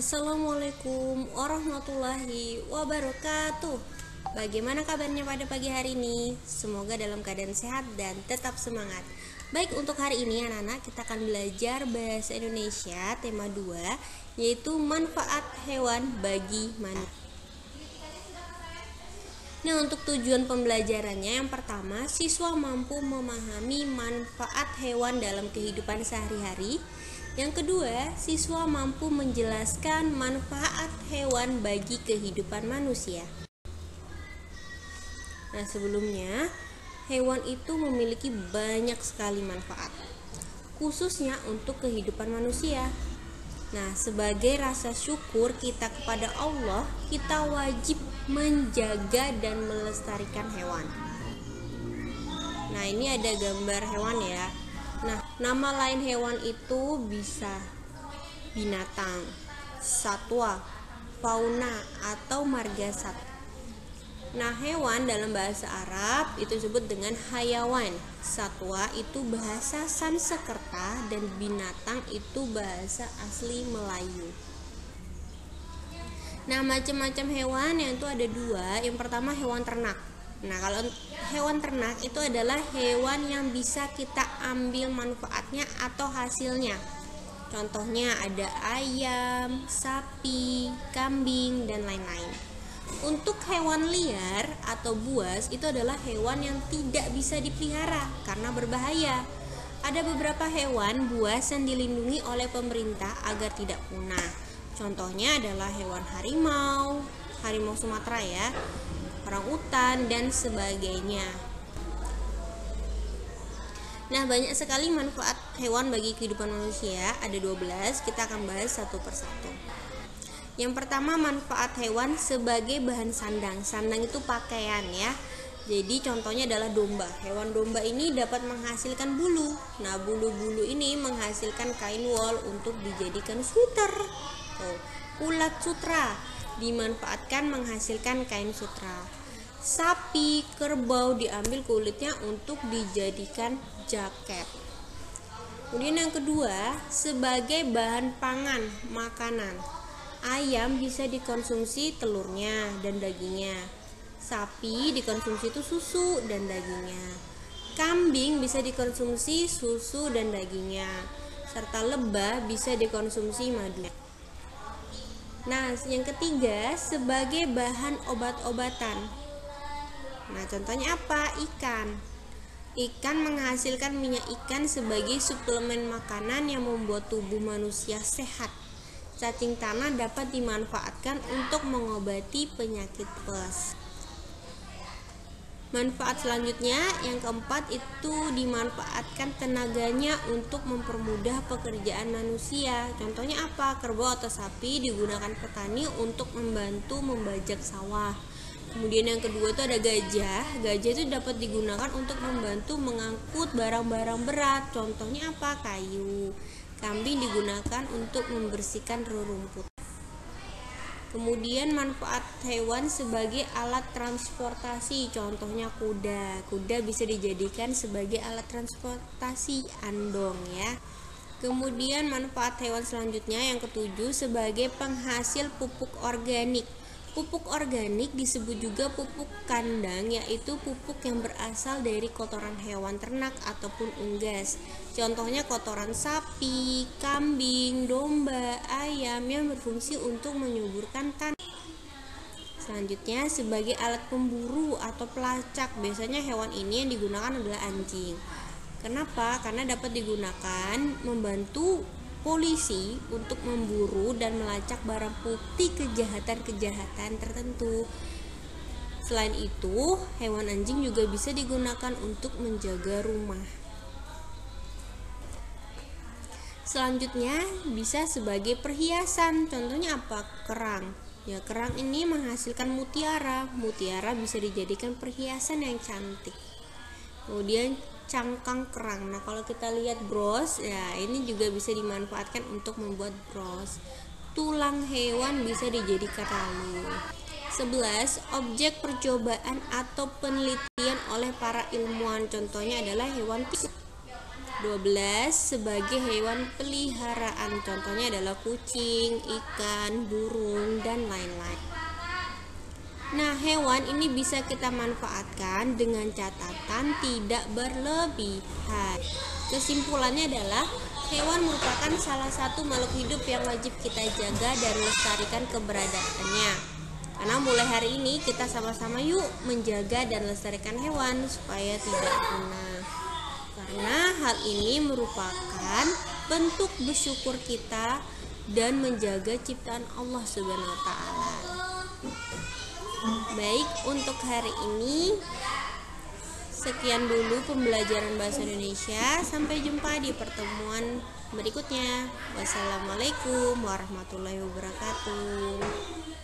Assalamualaikum warahmatullahi wabarakatuh. Bagaimana kabarnya pada pagi hari ini? Semoga dalam keadaan sehat dan tetap semangat. Baik, untuk hari ini anak-anak kita akan belajar bahasa Indonesia tema 2, yaitu manfaat hewan bagi manusia. Nah, untuk tujuan pembelajarannya, yang pertama, siswa mampu memahami manfaat hewan dalam kehidupan sehari-hari. Yang kedua, siswa mampu menjelaskan manfaat hewan bagi kehidupan manusia. Nah, sebelumnya, hewan itu memiliki banyak sekali manfaat, khususnya untuk kehidupan manusia. Nah, sebagai rasa syukur kita kepada Allah, kita wajib menjaga dan melestarikan hewan. Nah, ini ada gambar hewan ya. Nah, nama lain hewan itu bisa binatang, satwa, fauna, atau marga satwa. Nah, hewan dalam bahasa Arab itu disebut dengan hayawan. Satwa itu bahasa Sanskerta dan binatang itu bahasa asli Melayu. Nah, macam-macam hewan yang itu ada dua. Yang pertama hewan ternak. Nah, kalau hewan ternak itu adalah hewan yang bisa kita ambil manfaatnya atau hasilnya. Contohnya ada ayam, sapi, kambing, dan lain-lain. Untuk hewan liar atau buas itu adalah hewan yang tidak bisa dipelihara karena berbahaya. Ada beberapa hewan buas yang dilindungi oleh pemerintah agar tidak punah. Contohnya adalah hewan harimau, harimau Sumatera ya, orangutan, dan sebagainya. Nah, banyak sekali manfaat hewan bagi kehidupan manusia, ada 12, kita akan bahas satu persatu. Yang pertama, manfaat hewan sebagai bahan sandang. Sandang itu pakaian ya. Jadi contohnya adalah domba. Hewan domba ini dapat menghasilkan bulu. Nah, bulu-bulu ini menghasilkan kain wol untuk dijadikan sweater. Ulat sutra dimanfaatkan menghasilkan kain sutra. Sapi, kerbau diambil kulitnya untuk dijadikan jaket. Kemudian yang kedua, sebagai bahan pangan, makanan. Ayam bisa dikonsumsi telurnya dan dagingnya. Sapi dikonsumsi itu susu dan dagingnya. Kambing bisa dikonsumsi susu dan dagingnya. Serta lebah bisa dikonsumsi madunya. Nah, yang ketiga, sebagai bahan obat-obatan. Nah, contohnya apa? Ikan. Ikan menghasilkan minyak ikan sebagai suplemen makanan yang membuat tubuh manusia sehat. Cacing tanah dapat dimanfaatkan untuk mengobati penyakit tipes. Manfaat selanjutnya, yang keempat, itu dimanfaatkan tenaganya untuk mempermudah pekerjaan manusia. Contohnya apa? Kerbau atau sapi digunakan petani untuk membantu membajak sawah. Kemudian yang kedua itu ada gajah. Gajah itu dapat digunakan untuk membantu mengangkut barang-barang berat. Contohnya apa? Kayu. Kambing digunakan untuk membersihkan rumput. Kemudian manfaat hewan sebagai alat transportasi, contohnya kuda. Kuda bisa dijadikan sebagai alat transportasi andong ya. Kemudian manfaat hewan selanjutnya yang ketujuh, sebagai penghasil pupuk organik. Pupuk organik disebut juga pupuk kandang, yaitu pupuk yang berasal dari kotoran hewan ternak ataupun unggas. Contohnya kotoran sapi, kambing, domba, ayam yang berfungsi untuk menyuburkan tanah. Selanjutnya, sebagai alat pemburu atau pelacak, biasanya hewan ini yang digunakan adalah anjing. Kenapa? Karena dapat digunakan membantu polisi untuk memburu dan melacak barang bukti kejahatan-kejahatan tertentu. Selain itu, hewan anjing juga bisa digunakan untuk menjaga rumah. Selanjutnya, bisa sebagai perhiasan. Contohnya apa? Kerang. Ya, kerang ini menghasilkan mutiara. Mutiara bisa dijadikan perhiasan yang cantik. Kemudian cangkang kerang. Nah, kalau kita lihat bros, ya ini juga bisa dimanfaatkan untuk membuat bros. Tulang hewan bisa dijadikan ralu. 11. Objek percobaan atau penelitian oleh para ilmuwan. Contohnya adalah hewan tikus. 12 sebagai hewan peliharaan, contohnya adalah kucing, ikan, burung, dan lain-lain. Nah, hewan ini bisa kita manfaatkan dengan catatan tidak berlebihan. Kesimpulannya adalah hewan merupakan salah satu makhluk hidup yang wajib kita jaga dan lestarikan keberadaannya. Karena mulai hari ini kita sama-sama yuk menjaga dan lestarikan hewan supaya tidak punah. Karena hal ini merupakan bentuk bersyukur kita dan menjaga ciptaan Allah Subhanahu wa taala. Baik, untuk hari ini sekian dulu pembelajaran bahasa Indonesia. Sampai jumpa di pertemuan berikutnya. Wassalamualaikum warahmatullahi wabarakatuh.